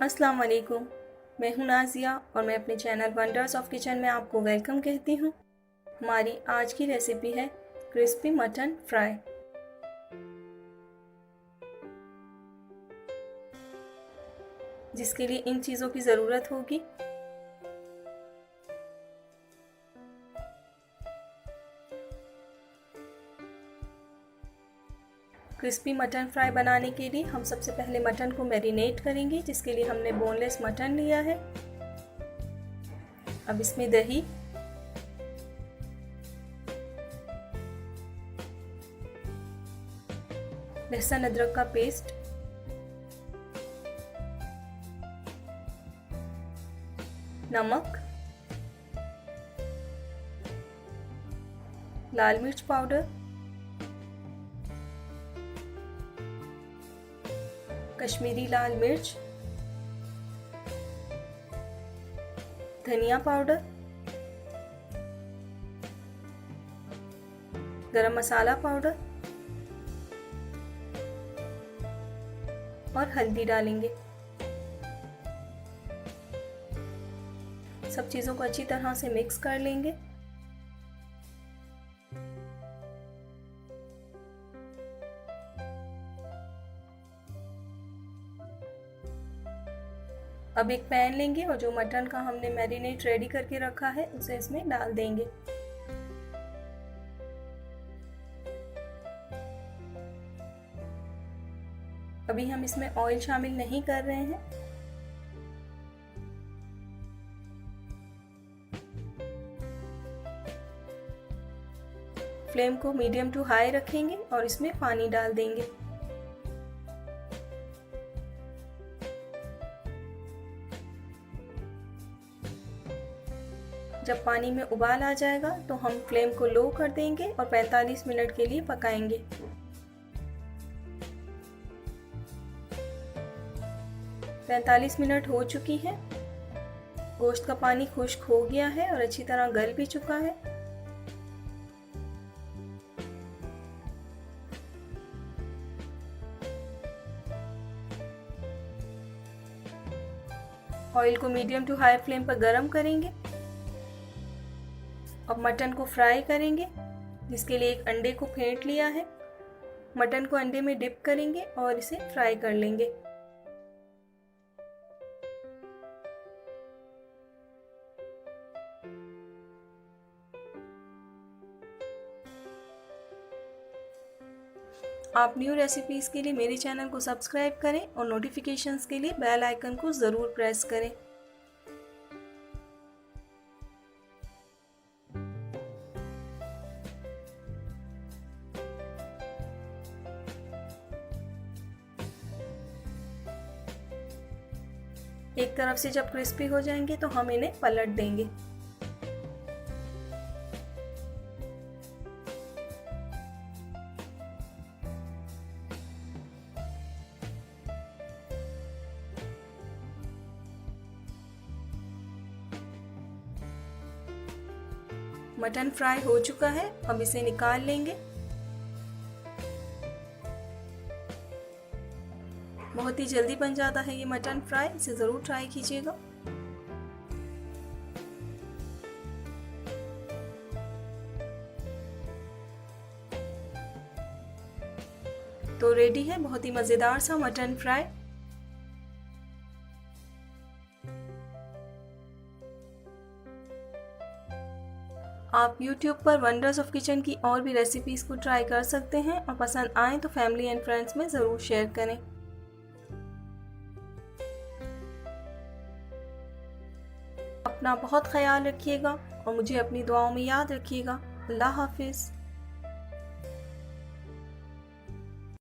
अस्सलाम वालेकुम। मैं हूं नाज़िया और मैं अपने चैनल वंडर्स ऑफ किचन में आपको वेलकम कहती हूं। हमारी आज की रेसिपी है क्रिस्पी मटन फ्राई। जिसके लिए इन चीज़ों की ज़रूरत होगी। क्रिस्पी मटन फ्राई बनाने के लिए हम सबसे पहले मटन को मैरिनेट करेंगे, जिसके लिए हमने बोनलेस मटन लिया है। अब इसमें दही, लहसुन अदरक का पेस्ट, नमक, लाल मिर्च पाउडर, कश्मीरी लाल मिर्च, धनिया पाउडर, गरम मसाला पाउडर और हल्दी डालेंगे। सब चीज़ों को अच्छी तरह से मिक्स कर लेंगे। अब एक पैन लेंगे और जो मटन का हमने मैरिनेट रेडी करके रखा है उसे इसमें डाल देंगे। अभी हम इसमें ऑयल शामिल नहीं कर रहे हैं। फ्लेम को मीडियम टू हाई रखेंगे और इसमें पानी डाल देंगे। जब पानी में उबाल आ जाएगा तो हम फ्लेम को लो कर देंगे और 45 मिनट के लिए पकाएंगे। पैंतालीस मिनट हो चुकी है। गोश्त का पानी खुश्क हो गया है और अच्छी तरह गल भी चुका है। ऑयल को मीडियम टू हाई फ्लेम पर गरम करेंगे। अब मटन को फ्राई करेंगे, जिसके लिए एक अंडे को फेंट लिया है। मटन को अंडे में डिप करेंगे और इसे फ्राई कर लेंगे। आप न्यू रेसिपीज़ के लिए मेरे चैनल को सब्सक्राइब करें और नोटिफिकेशंस के लिए बेल आइकन को ज़रूर प्रेस करें। एक तरफ से जब क्रिस्पी हो जाएंगे तो हम इन्हें पलट देंगे। मटन फ्राई हो चुका है, अब इसे निकाल लेंगे। बहुत ही जल्दी बन जाता है ये मटन फ्राई, इसे ज़रूर ट्राई कीजिएगा। तो रेडी है बहुत ही मज़ेदार सा मटन फ्राई। आप YouTube पर वंडर्स ऑफ किचन की और भी रेसिपीज़ को ट्राई कर सकते हैं और पसंद आए तो फैमिली एंड फ्रेंड्स में ज़रूर शेयर करें। अपना बहुत ख्याल रखिएगा और मुझे अपनी दुआओं में याद रखिएगा। अल्लाह हाफिज़।